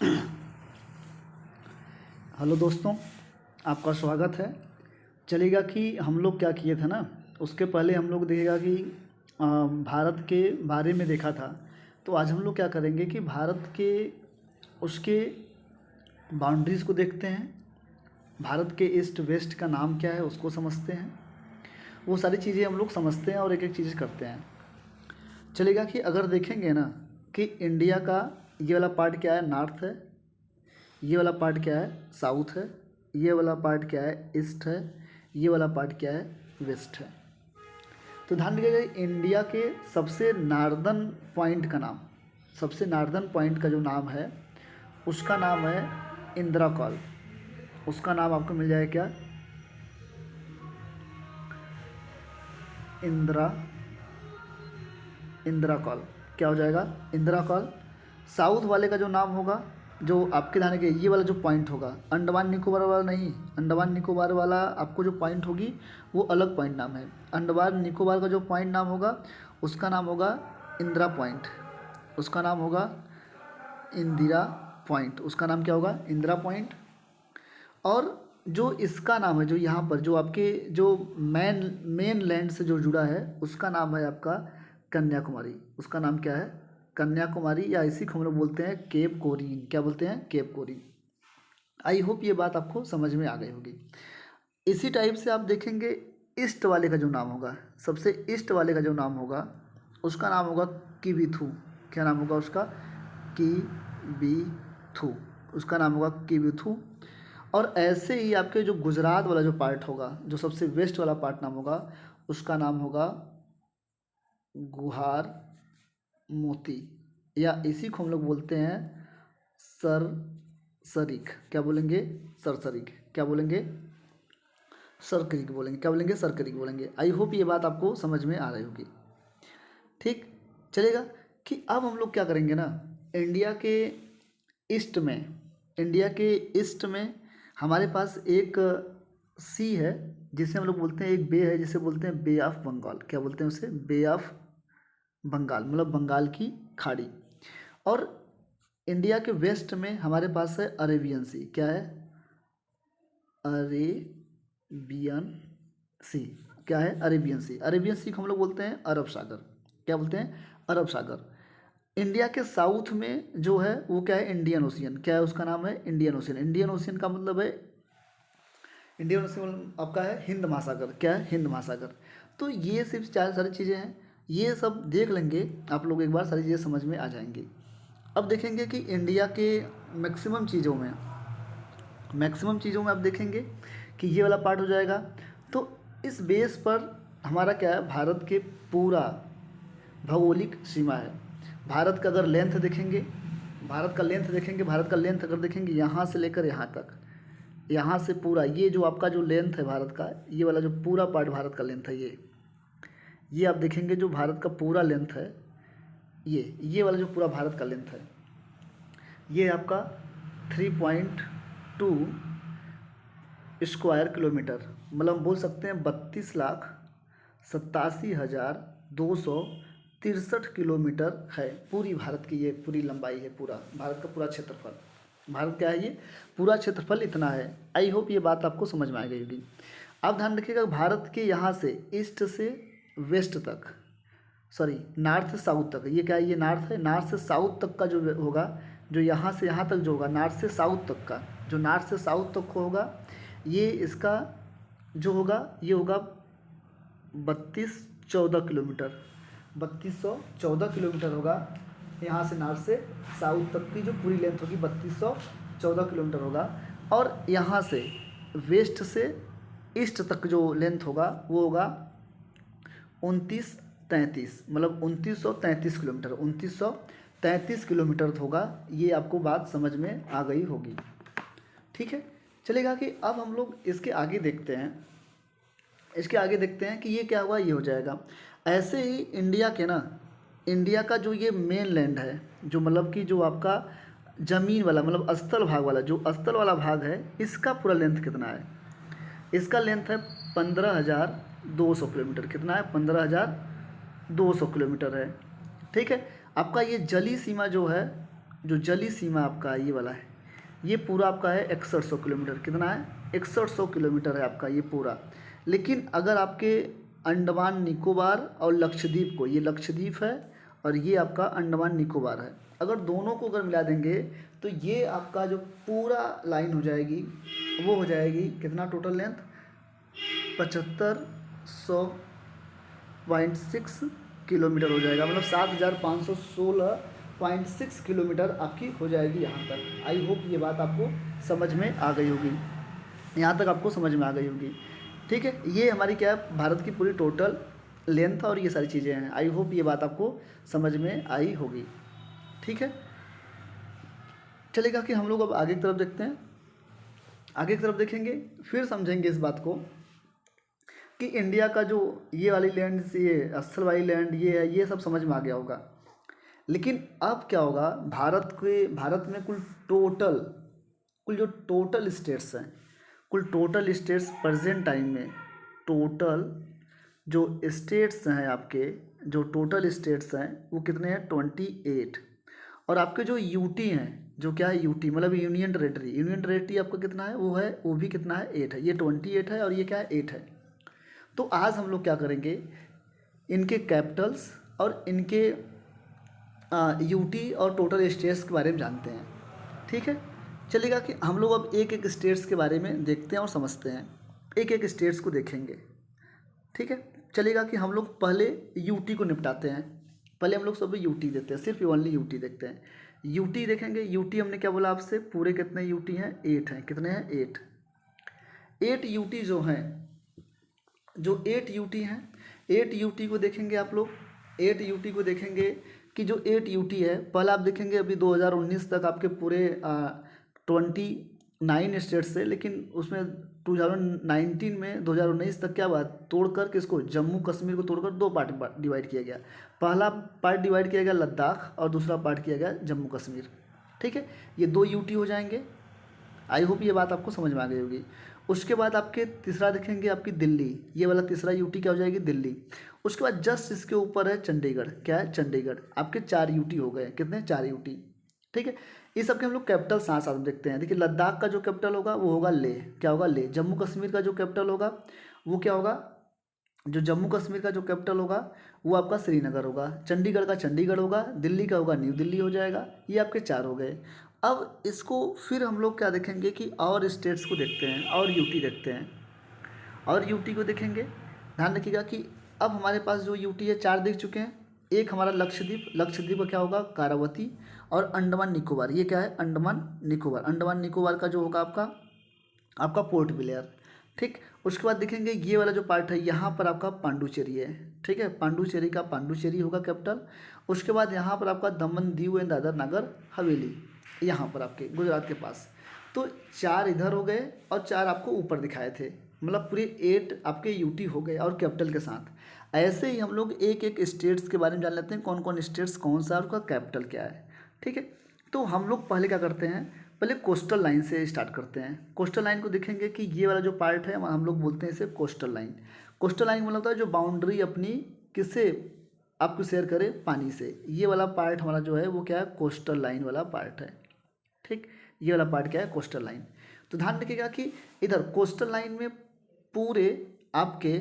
Hello दोस्तों, आपका स्वागत है। चलेगा कि हम लोग क्या किए थे ना, उसके पहले हम लोग देखेगा कि भारत के बारे में देखा था। तो आज हम लोग क्या करेंगे कि भारत के उसके बाउंड्रीज़ को देखते हैं। भारत के ईस्ट वेस्ट का नाम क्या है उसको समझते हैं। वो सारी चीज़ें हम लोग समझते हैं और एक एक चीज़ करते हैं। चलेगा कि अगर देखेंगे ना कि इंडिया का ये वाला पार्ट क्या है, नॉर्थ है। ये वाला पार्ट क्या है, साउथ है। ये वाला पार्ट क्या है, ईस्ट है। ये वाला पार्ट क्या है, वेस्ट है। तो ध्यान रखिएगा, इंडिया के सबसे नार्दर्न पॉइंट का नाम, सबसे नार्दर्न पॉइंट का जो नाम है उसका नाम है इंदिरा कॉल। उसका नाम आपको मिल जाएगा क्या, इंदिरा इंदिरा कॉल। क्या हो जाएगा, इंदिरा कॉल। साउथ वाले का जो नाम होगा, जो आपके ध्यान के ये वाला जो पॉइंट होगा, अंडमान निकोबार वाला नहीं, अंडमान निकोबार वाला आपको जो पॉइंट होगी वो अलग पॉइंट नाम है। अंडमान निकोबार का जो पॉइंट नाम होगा उसका नाम होगा इंदिरा पॉइंट। उसका नाम होगा इंदिरा पॉइंट। उसका नाम क्या होगा, इंदिरा पॉइंट। और जो इसका नाम है, जो यहाँ पर जो आपके जो मेन लैंड से जो जुड़ा है उसका नाम है आपका कन्याकुमारी। उसका नाम क्या है, कन्याकुमारी, या इसी को हम लोग बोलते हैं केप कोरिन। क्या बोलते हैं, केप कोरिन। आई होप ये बात आपको समझ में आ गई होगी। इसी टाइप से आप देखेंगे ईस्ट वाले का जो नाम होगा, सबसे ईस्ट वाले का जो नाम होगा उसका नाम होगा किबीथू। क्या नाम होगा उसका, किबीथू। उसका नाम होगा किबीथू। और ऐसे ही आपके जो गुजरात वाला जो पार्ट होगा, जो सबसे वेस्ट वाला पार्ट नाम होगा उसका नाम होगा गुहार मोती, या इसी को हम लोग बोलते हैं सरसरीक। क्या बोलेंगे, सरसरीक। क्या बोलेंगे, सरकरीक बोलेंगे। क्या बोलेंगे, सरकरीक बोलेंगे। आई होप ये बात आपको समझ में आ रही होगी। ठीक, चलेगा कि अब हम लोग क्या करेंगे ना, इंडिया के ईस्ट में, इंडिया के ईस्ट में हमारे पास एक सी है जिसे हम लोग बोलते हैं, एक बे है जिसे बोलते हैं बे ऑफ बंगाल। क्या बोलते हैं उसे, बे ऑफ बंगाल, मतलब बंगाल की खाड़ी। और इंडिया के वेस्ट में हमारे पास है अरेबियन सी। क्या है, अरेबियन सी। क्या है, अरेबियन सी। अरेबियन सी को हम लोग बोलते हैं अरब सागर। क्या बोलते हैं, अरब सागर। इंडिया के साउथ में जो है वो क्या है, इंडियन ओशियन। क्या है, उसका नाम है इंडियन ओशियन। इंडियन ओशियन का मतलब है, इंडियन ओशियन आपका है हिंद महासागर। क्या है, हिंद महासागर। तो ये सिर्फ चार सारी चीज़ें हैं, ये सब देख लेंगे आप लोग, एक बार सारी चीज़ें समझ में आ जाएंगी। अब देखेंगे कि इंडिया के मैक्सिमम चीज़ों में, मैक्सिमम चीज़ों में आप देखेंगे कि ये वाला पार्ट हो जाएगा। तो इस बेस पर हमारा क्या है, भारत के पूरा भौगोलिक सीमा है। भारत का अगर लेंथ देखेंगे, भारत का लेंथ देखेंगे, भारत का लेंथ अगर देखेंगे यहाँ से लेकर यहाँ तक, यहाँ से पूरा ये जो आपका जो लेंथ है भारत का, ये वाला जो पूरा पार्ट भारत का लेंथ है, ये आप देखेंगे जो भारत का पूरा लेंथ है, ये वाला जो पूरा भारत का लेंथ है, ये आपका 3.2 स्क्वायर किलोमीटर, मतलब बोल सकते हैं 32,87,263 किलोमीटर है। पूरी भारत की ये पूरी लंबाई है, पूरा भारत का पूरा क्षेत्रफल। भारत क्या है, ये पूरा क्षेत्रफल इतना है। आई होप ये बात आपको समझ में आ गई होगी। अब ध्यान रखिएगा, भारत के यहाँ से ईस्ट से वेस्ट तक, सॉरी नॉर्थ से साउथ तक, ये क्या है, ये नॉर्थ है। नॉर्थ से साउथ तक का जो होगा, जो यहाँ से यहाँ तक जो होगा, नॉर्थ से साउथ तक का, जो नॉर्थ से साउथ तक को होगा, ये इसका जो होगा ये होगा 3214 किलोमीटर। 3214 किलोमीटर होगा। यहाँ से नॉर्थ से साउथ तक की जो पूरी लेंथ होगी 3214 किलोमीटर होगा। और यहाँ से वेस्ट से ईस्ट तक जो लेंथ होगा वो होगा 2933, मतलब 2933 किलोमीटर, 2933 किलोमीटर होगा। ये आपको बात समझ में आ गई होगी। ठीक है, चलेगा कि अब हम लोग इसके आगे देखते हैं, इसके आगे देखते हैं कि ये क्या हुआ, ये हो जाएगा। ऐसे ही इंडिया के ना, इंडिया का जो ये मेन लैंड है, जो मतलब कि जो आपका ज़मीन वाला, मतलब स्थल भाग वाला, जो स्थल वाला भाग है, इसका पूरा लेंथ कितना है, इसका लेंथ है 15,200 किलोमीटर। कितना है, 15,200 किलोमीटर है। ठीक है, आपका ये जली सीमा जो है जो जली सीमा आपका ये वाला है, ये पूरा आपका है 6100 किलोमीटर। कितना है? 6100 किलोमीटर है आपका ये पूरा। लेकिन अगर आपके अंडमान निकोबार और लक्षद्वीप को, ये लक्षद्वीप है और ये आपका अंडमान निकोबार है, अगर दोनों को अगर मिला देंगे तो ये आपका जो पूरा लाइन हो जाएगी वो हो जाएगी कितना टोटल लेंथ? 7500.6 किलोमीटर हो जाएगा, मतलब 7516.6 किलोमीटर आपकी हो जाएगी यहाँ तक। आई होप ये बात आपको समझ में आ गई होगी, यहाँ तक आपको समझ में आ गई होगी। ठीक है, ये हमारी क्या है, भारत की पूरी टोटल लेंथ और ये सारी चीज़ें हैं। आई होप ये बात आपको समझ में आई होगी। ठीक है, चलेगा कि हम लोग अब आगे की तरफ देखते हैं। आगे की तरफ देखेंगे फिर समझेंगे इस बात को कि इंडिया का जो ये वाली लैंड, ये अस्सल वाली लैंड ये है, ये सब समझ में आ गया होगा। लेकिन अब क्या होगा, भारत में कुल जो टोटल स्टेट्स हैं, कुल टोटल स्टेट्स प्रेजेंट टाइम में, टोटल जो स्टेट्स हैं आपके, जो टोटल स्टेट्स हैं वो कितने हैं? 28। और आपके जो यूटी हैं, जो क्या है यूटी मतलब यूनियन टेरेटरी आपका कितना है? वो भी कितना है? 8 है। ये 28 है और ये क्या है? 8 है। तो आज हम लोग क्या करेंगे, इनके कैपिटल्स और इनके यूटी और टोटल स्टेट्स के बारे में जानते हैं। ठीक है, चलेगा कि हम लोग अब एक एक स्टेट्स के बारे में देखते हैं और समझते हैं, एक एक स्टेट्स को देखेंगे। ठीक है, चलेगा कि हम लोग पहले यूटी को निपटाते हैं। पहले हम लोग सब यूटी देते हैं, सिर्फ ओनली यूटी देखते हैं। यूटी देखेंगे। यूटी हमने क्या बोला आपसे, पूरे कितने यूटी हैं? 8 हैं। कितने हैं? 8 यूटी जो हैं, जो 8 यूटी हैं, 8 यूटी को देखेंगे आप लोग। 8 यूटी को देखेंगे कि जो 8 यूटी है, पहले आप देखेंगे अभी 2019 तक आपके पूरे 29 स्टेट्स से, लेकिन उसमें 2019 में 2019 तक क्या हुआ, तोड़कर किसको, जम्मू कश्मीर को तोड़कर 2 पार्ट डिवाइड किया गया। पहला पार्ट डिवाइड किया गया लद्दाख और दूसरा पार्ट किया गया जम्मू कश्मीर। ठीक है, ये 2 यूटी हो जाएंगे। आई होप ये बात आपको समझ में आ गई होगी। उसके बाद आपके तीसरा देखेंगे आपकी दिल्ली, ये वाला तीसरा यूटी क्या हो जाएगी? दिल्ली। उसके बाद जस्ट इसके ऊपर है चंडीगढ़। क्या है? चंडीगढ़। आपके 4 यूटी हो गए। कितने? 4 यूटी। ठीक है, ये सब के हम लोग कैपिटल साथ साथ में देखते हैं। देखिए, लद्दाख का जो कैपिटल होगा वो होगा लेह। क्या होगा? लेह। जम्मू कश्मीर का जो कैपिटल होगा वो क्या होगा? जो जम्मू कश्मीर का जो कैपिटल होगा वो आपका श्रीनगर होगा। चंडीगढ़ का चंडीगढ़ होगा। दिल्ली का होगा न्यू दिल्ली हो जाएगा। ये आपके 4 हो गए। अब इसको फिर हम लोग क्या देखेंगे कि और स्टेट्स को देखते हैं और यूटी देखते हैं। और यूटी को देखेंगे, ध्यान रखिएगा कि अब हमारे पास जो यूटी है 4 देख चुके हैं। एक हमारा लक्षद्वीप, लक्षद्वीप का क्या होगा? कारावती। और अंडमान निकोबार, ये क्या है? अंडमान निकोबार। अंडमान निकोबार का जो होगा आपका पोर्ट ब्लेयर। ठीक, उसके बाद देखेंगे ये वाला जो पार्ट है, यहाँ पर आपका पांडुचेरी है। ठीक है, पांडुचेरी का पांडुचेरी होगा कैपिटल। उसके बाद यहाँ पर आपका दमन दीव एंड दादर नगर हवेली, यहाँ पर आपके गुजरात के पास। तो 4 इधर हो गए और 4 आपको ऊपर दिखाए थे, मतलब पूरे 8 आपके यूटी हो गए और कैपिटल के साथ। ऐसे ही हम लोग एक एक स्टेट्स के बारे में जान लेते हैं, कौन कौन स्टेट्स कौन सा और उसका कैपिटल क्या है। ठीक है, तो हम लोग पहले क्या करते हैं, पहले कोस्टल लाइन से स्टार्ट करते हैं। कोस्टल लाइन को देखेंगे कि ये वाला जो पार्ट है हम लोग बोलते हैं इसे कोस्टल लाइन। कोस्टल लाइन मतलब होता है जो बाउंड्री अपनी किससे आपको शेयर करे? पानी से। ये वाला पार्ट हमारा जो है वो क्या है? कोस्टल लाइन वाला पार्ट है। ठीक, ये वाला पार्ट क्या है? Coastal line. तो ध्यान रखिएगा कि इधर कोस्टल लाइन में पूरे आपके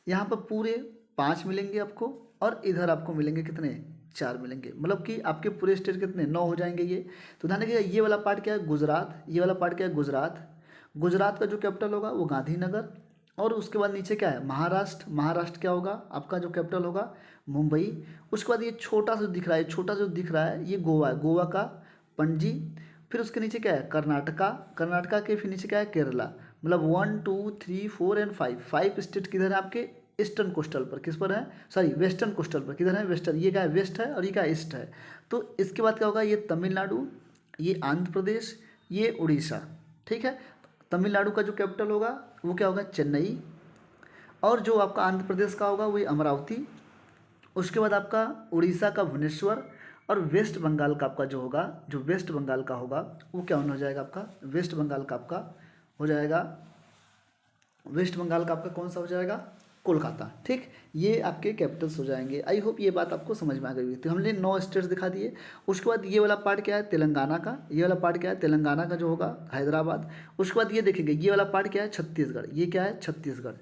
यहाँ पर पूरे 5 मिलेंगे आपको, और इधर आपको मिलेंगे कितने? 4 मिलेंगे, मतलब कि आपके पूरे स्टेट कितने? 9 हो जाएंगे ये। तो ध्यान रखिएगा ये वाला पार्ट क्या है? गुजरात। ये वाला पार्ट क्या है? गुजरात। गुजरात का जो कैपिटल होगा वो गांधीनगर। और उसके बाद नीचे क्या है? महाराष्ट्र। महाराष्ट्र क्या होगा आपका जो कैपिटल होगा? मुंबई। उसके बाद ये छोटा सा दिख रहा है, छोटा जो दिख रहा है ये गोवा है, गोवा का पणजी। फिर उसके नीचे क्या है? कर्नाटका। कर्नाटका के फिर नीचे क्या है? केरला। मतलब 1 2 3 4 एंड 5 स्टेट किधर है आपके? ईस्टर्न कोस्टल पर। किस पर है? सॉरी, वेस्टर्न कोस्टल पर। किधर है? वेस्टर्न। ये क्या है? वेस्ट है और ये क्या? ईस्ट है। तो इसके बाद क्या होगा? ये तमिलनाडु, ये आंध्र प्रदेश, ये उड़ीसा। ठीक है, तमिलनाडु का जो कैपिटल होगा वो क्या होगा? चेन्नई। और जो आपका आंध्र प्रदेश का होगा वही अमरावती। उसके बाद आपका उड़ीसा का भुवनेश्वर। और वेस्ट बंगाल का आपका जो होगा, जो वेस्ट बंगाल का होगा वो क्या हो जाएगा आपका? वेस्ट बंगाल का आपका हो जाएगा, वेस्ट बंगाल का आपका कौन सा हो जाएगा? कोलकाता। ठीक, ये आपके कैपिटल्स हो जाएंगे। आई होप ये बात आपको समझ में आ गई होगी। तो हमने 9 स्टेट्स दिखा दिए। उसके बाद ये वाला पार्ट क्या है, तेलंगाना का। ये वाला पार्ट क्या है, तेलंगाना का जो होगा हैदराबाद। उसके बाद ये देखेंगे, ये वाला पार्ट क्या है, छत्तीसगढ़। ये क्या है, छत्तीसगढ़।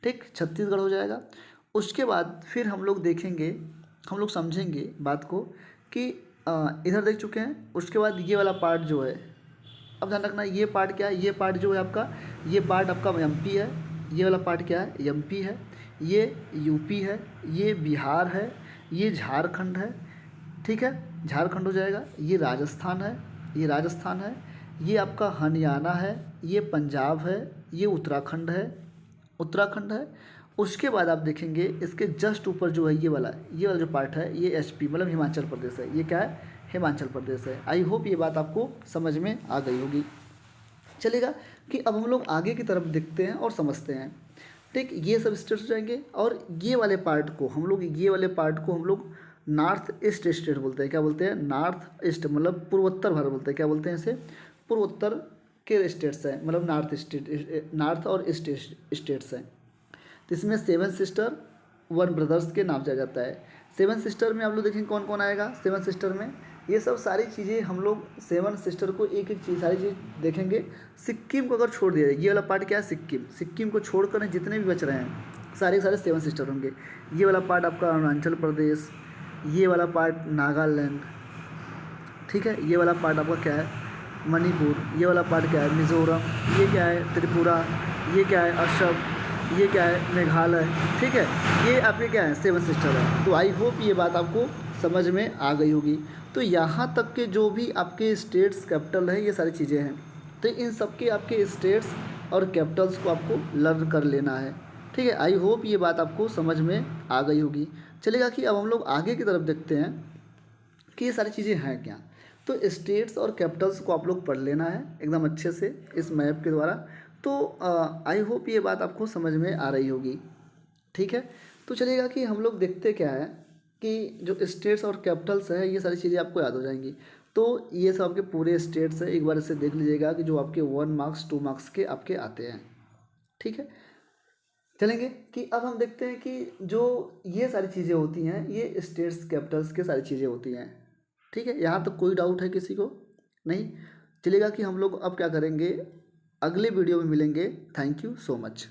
ठीक, छत्तीसगढ़ हो जाएगा। उसके बाद फिर हम लोग देखेंगे, हम लोग समझेंगे बात को कि इधर देख चुके हैं। उसके बाद ये वाला पार्ट जो है, अब ध्यान रखना ये पार्ट क्या है, ये पार्ट जो है आपका, ये पार्ट आपका एमपी है। ये वाला पार्ट क्या है, एमपी है। ये यूपी है, ये बिहार है, ये झारखंड है। ठीक है, झारखंड हो जाएगा। ये राजस्थान है, ये राजस्थान है। ये आपका हरियाणा है, ये पंजाब है, ये उत्तराखंड है, उत्तराखंड है। उसके बाद आप देखेंगे इसके जस्ट ऊपर जो है ये वाला जो पार्ट है, ये एचपी मतलब हिमाचल प्रदेश है। ये क्या है, हिमाचल प्रदेश है। आई होप ये बात आपको समझ में आ गई होगी। चलेगा कि अब हम लोग आगे की तरफ देखते हैं और समझते हैं। ठीक, ये सब स्टेट्स हो जाएंगे। और ये वाले पार्ट को हम लोग, ये वाले पार्ट को हम लोग नॉर्थ ईस्ट स्टेट बोलते हैं। क्या बोलते हैं, नॉर्थ ईस्ट मतलब पूर्वोत्तर भारत बोलते हैं। क्या बोलते हैं इसे, पूर्वोत्तर के स्टेट्स हैं, मतलब नॉर्थ स्टेट, नॉर्थ और ईस्ट स्टेट्स हैं। तो इसमें 7 सिस्टर 1 ब्रदर्स के नाम से जाता है। 7 सिस्टर में आप लोग देखेंगे कौन कौन आएगा। 7 सिस्टर में ये सब सारी चीज़ें हम लोग 7 सिस्टर को एक एक चीज़, सारी चीज़ देखेंगे। सिक्किम को अगर छोड़ दिया जाए, ये वाला पार्ट क्या है, सिक्किम। सिक्किम को छोड़कर जितने भी बच रहे हैं सारे के सारे 7 सिस्टर होंगे। ये वाला पार्ट आपका अरुणाचल प्रदेश, ये वाला पार्ट नागालैंड। ठीक है, ये वाला पार्ट आपका क्या है, मणिपुर। ये वाला पार्ट क्या है, मिज़ोरम। ये क्या है, त्रिपुरा। ये क्या है, असम। ये क्या है, मेघालय। ठीक है, ये आपके क्या है, 7 सिस्टर है। तो आई होप ये बात आपको समझ में आ गई होगी। तो यहाँ तक के जो भी आपके स्टेट्स कैपिटल है, ये सारी चीज़ें हैं। तो इन सब के आपके स्टेट्स और कैपिटल्स को आपको लर्न कर लेना है। ठीक है, आई होप ये बात आपको समझ में आ गई होगी। चलेगा कि अब हम लोग आगे की तरफ देखते हैं कि ये सारी चीज़ें हैं क्या। तो स्टेट्स और कैपिटल्स को आप लोग पढ़ लेना है एकदम अच्छे से इस मैप के द्वारा। तो आई होप ये बात आपको समझ में आ रही होगी। ठीक है, तो चलिएगा कि हम लोग देखते क्या है कि जो स्टेट्स और कैपिटल्स है, ये सारी चीज़ें आपको याद हो जाएंगी। तो ये सब आपके पूरे स्टेट्स है, एक बार इसे देख लीजिएगा कि जो आपके 1 मार्क्स 2 मार्क्स के आपके आते हैं। ठीक है, चलेंगे कि अब हम देखते हैं कि जो ये सारी चीज़ें होती हैं, ये स्टेट्स कैपिटल्स के सारी चीज़ें होती हैं। ठीक है, यहाँ तक कोई डाउट है किसी को, नहीं। चलेगा कि हम लोग अब क्या करेंगे, अगले वीडियो में मिलेंगे। Thank you so much.